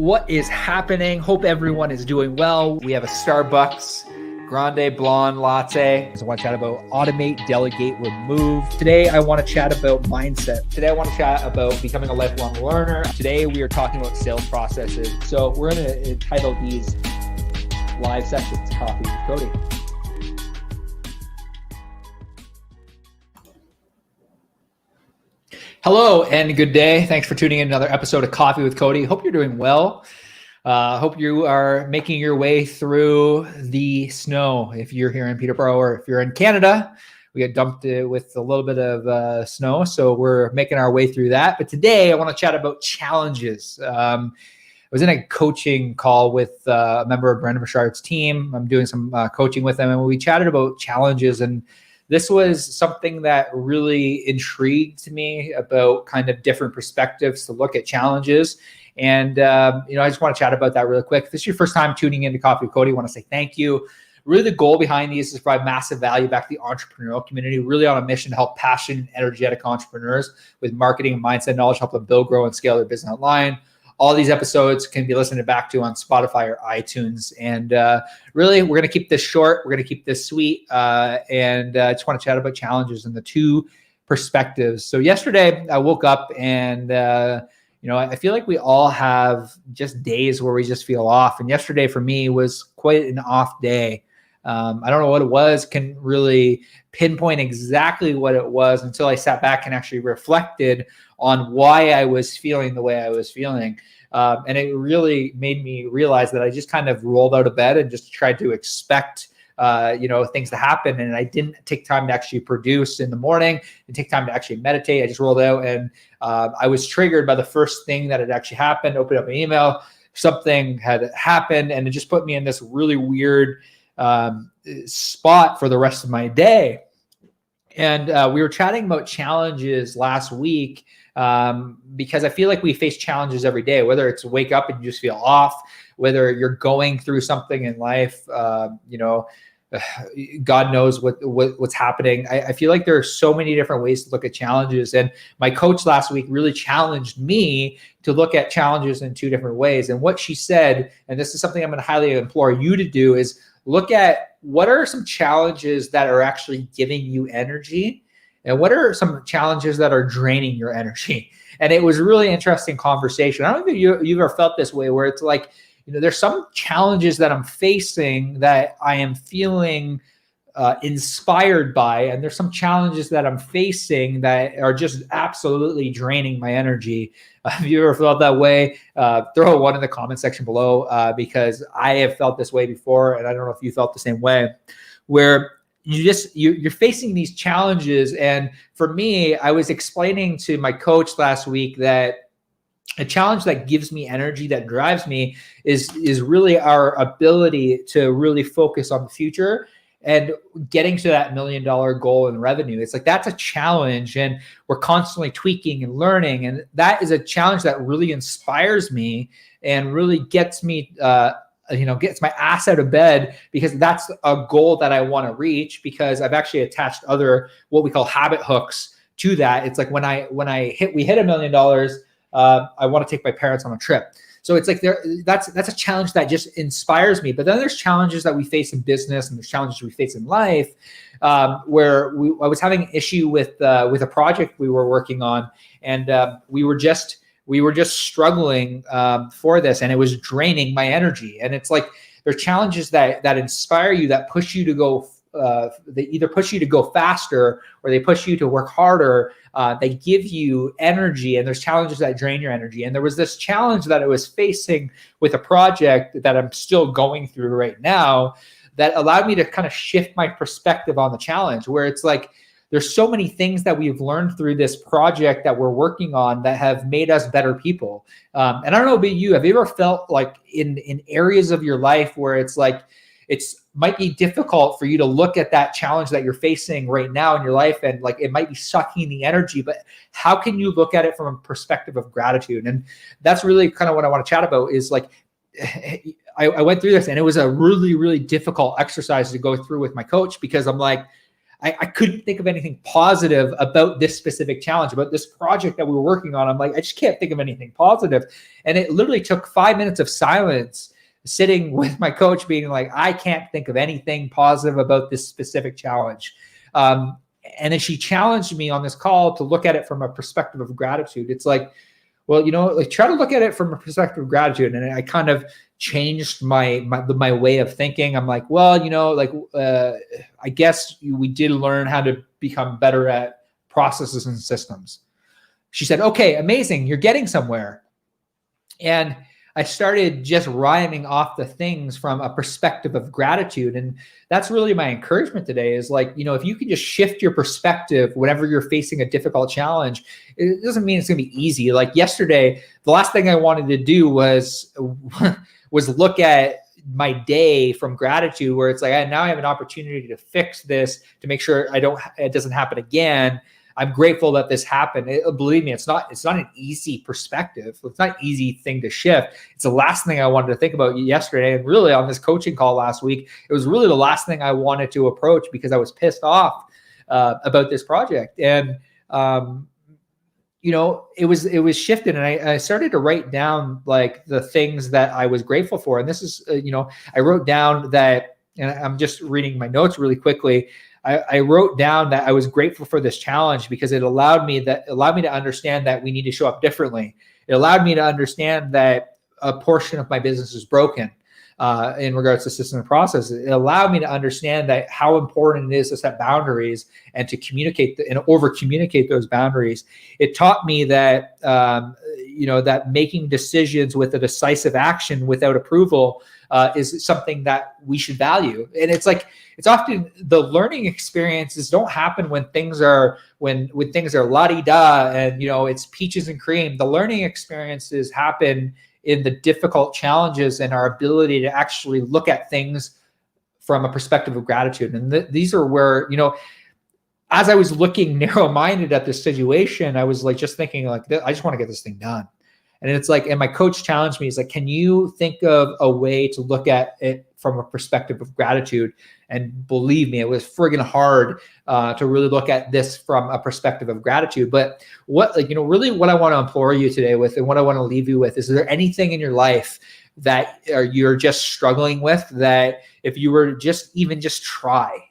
What is happening? Hope everyone is doing well. We have a Starbucks Grande Blonde Latte. So I want to chat about automate, delegate, remove. Today, I want to chat about mindset. Today, I want to chat about becoming a lifelong learner. Today, we are talking about sales processes. So we're going to entitle these live sessions Coffee with Cody. Hello and good day. Thanks for tuning in to another episode of Coffee with Cody. Hope you're doing well. Hope you are making your way through the snow. If you're here in Peterborough or if you're in Canada, we got dumped with a little bit of snow. So we're making our way through that. But today I want to chat about challenges. I was in a coaching call with a member of Brandon Bouchard's team. I'm doing some coaching with them, and we chatted about challenges. And this was something that really intrigued me about kind of different perspectives to look at challenges. And, I just want to chat about that really quick. If this is your first time tuning into Coffee with Cody, I want to say thank you. Really, the goal behind these is to provide massive value back to the entrepreneurial community, really on a mission to help passionate, energetic entrepreneurs with marketing and mindset knowledge, help them build, grow, and scale their business online. All these episodes can be listened back to on Spotify or iTunes. And really, we're going to keep this short. We're going to keep this sweet. And I just want to chat about challenges and the two perspectives. So yesterday, I woke up and, I feel like we all have just days where we just feel off. And yesterday for me was quite an off day. I don't know what it was, can really pinpoint exactly what it was until I sat back and actually reflected on why I was feeling the way I was feeling. And it really made me realize that I just kind of rolled out of bed and just tried to expect things to happen. And I didn't take time to actually produce in the morning and take time to actually meditate. I just rolled out and I was triggered by the first thing that had actually happened, opened up an email, something had happened, and it just put me in this really weird spot for the rest of my day. And we were chatting about challenges last week because I feel like we face challenges every day, whether it's wake up and you just feel off, whether you're going through something in life, God knows what's happening. I feel like there are so many different ways to look at challenges. And my coach last week really challenged me to look at challenges in two different ways. And what she said, and this is something I'm going to highly implore you to do, is look at what are some challenges that are actually giving you energy and what are some challenges that are draining your energy. And it was a really interesting conversation. I don't think you've ever felt this way where it's like, there's some challenges that I'm facing that I am feeling inspired by, and there's some challenges that I'm facing that are just absolutely draining my energy. Have you ever felt that way? Throw a one in the comment section below because I have felt this way before, and I don't know if you felt the same way, where you're facing these challenges. And for me, I was explaining to my coach last week that a challenge that gives me energy, that drives me, is really our ability to really focus on the future and getting to that $1 million goal in revenue. It's like, that's a challenge, and we're constantly tweaking and learning. And that is a challenge that really inspires me and really gets me, gets my ass out of bed, because that's a goal that I want to reach, because I've actually attached other, what we call habit hooks to that. It's like we hit $1 million, I want to take my parents on a trip. So it's like that's a challenge that just inspires me. But then there's challenges that we face in business, and there's challenges we face in life, where I was having an issue with a project we were working on, and we were just struggling for this, and it was draining my energy. And it's like there's challenges that inspire you, that push you to go. They either push you to go faster or they push you to work harder. They give you energy, and there's challenges that drain your energy. And there was this challenge that I was facing with a project that I'm still going through right now that allowed me to kind of shift my perspective on the challenge, where it's like, there's so many things that we've learned through this project that we're working on that have made us better people. And I don't know about you, have you ever felt like in areas of your life where it's like, might be difficult for you to look at that challenge that you're facing right now in your life, and like it might be sucking the energy, but how can you look at it from a perspective of gratitude? And that's really kind of what I want to chat about, is like, I went through this, and it was a really, really difficult exercise to go through with my coach, because I'm like, I couldn't think of anything positive about this specific challenge, about this project that we were working on. I'm like, I just can't think of anything positive. And it literally took 5 minutes of silence sitting with my coach being like, I can't think of anything positive about this specific challenge. And then she challenged me on this call to look at it from a perspective of gratitude. It's like, well, like try to look at it from a perspective of gratitude. And I kind of changed my way of thinking. I'm like, well, I guess we did learn how to become better at processes and systems. She said, okay, amazing. You're getting somewhere. And I started just rhyming off the things from a perspective of gratitude. And that's really my encouragement today is like, if you can just shift your perspective whenever you're facing a difficult challenge, it doesn't mean it's going to be easy. Like yesterday, the last thing I wanted to do was look at my day from gratitude, where it's like, now I have an opportunity to fix this, to make sure it doesn't happen again. I'm grateful that this happened. Believe me, it's not an easy perspective. It's not an easy thing to shift. It's the last thing I wanted to think about yesterday. And really on this coaching call last week, it was really the last thing I wanted to approach because I was pissed off about this project. And, it was shifted. And I started to write down like the things that I was grateful for. And this is, I wrote down that, and I'm just reading my notes really quickly. I wrote down that I was grateful for this challenge because it allowed me to understand that we need to show up differently. It allowed me to understand that a portion of my business is broken in regards to system and process. It allowed me to understand that how important it is to set boundaries and to communicate and over communicate those boundaries. It taught me that that making decisions with a decisive action without approval is something that we should value. And it's like, it's often the learning experiences don't happen when things are la-di-da and it's peaches and cream. The learning experiences happen in the difficult challenges and our ability to actually look at things from a perspective of gratitude. And these are where, as I was looking narrow-minded at this situation, I was like just thinking like, I just want to get this thing done. And it's like, and my coach challenged me. He's like, can you think of a way to look at it from a perspective of gratitude? And believe me, it was friggin' hard to really look at this from a perspective of gratitude. But really what I want to implore you today with, and what I want to leave you with, is there anything in your life that you're just struggling with, that if you were just try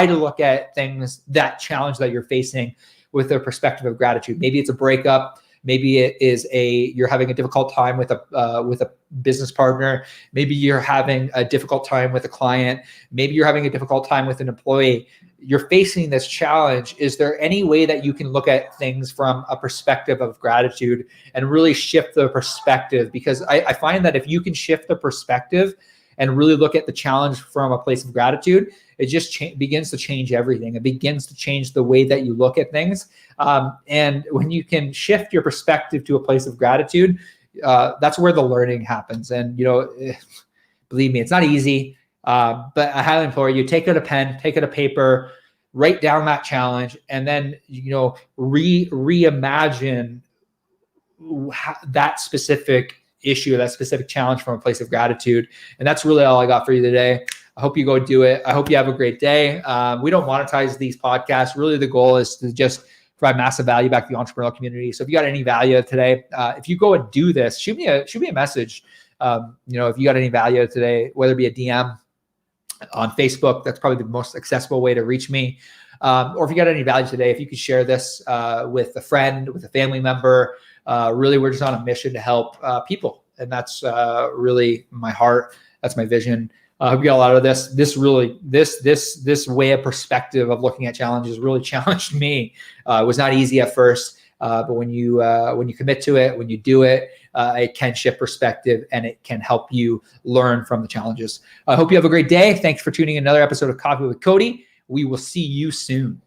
to look at things, that challenge that you're facing with a perspective of gratitude? Maybe it's a breakup. Maybe it is you're having a difficult time with a business partner. Maybe you're having a difficult time with a client. Maybe you're having a difficult time with an employee. You're facing this challenge. Is there any way that you can look at things from a perspective of gratitude and really shift the perspective? Because I find that if you can shift the perspective and really look at the challenge from a place of gratitude, it just begins to change everything. It begins to change the way that you look at things. And when you can shift your perspective to a place of gratitude, that's where the learning happens. And, believe me, it's not easy, but I highly implore you, take out a pen, take out a paper, write down that challenge, and then, reimagine that specific issue, that specific challenge from a place of gratitude. And that's really all I got for you today. I hope you go do it. I hope you have a great day. We don't monetize these podcasts. Really, the goal is to just provide massive value back to the entrepreneurial community. So if you got any value today, if you go and do this, shoot me a message. If you got any value today, whether it be a DM on Facebook, that's probably the most accessible way to reach me. Or if you got any value today, if you could share this with a friend, with a family member. Really, we're just on a mission to help people. And that's really my heart. That's my vision. I hope you got a lot of this. This way of perspective of looking at challenges really challenged me. It was not easy at first, but when you commit to it, when you do it, it can shift perspective and it can help you learn from the challenges. I hope you have a great day. Thanks for tuning in another episode of Coffee with Cody. We will see you soon.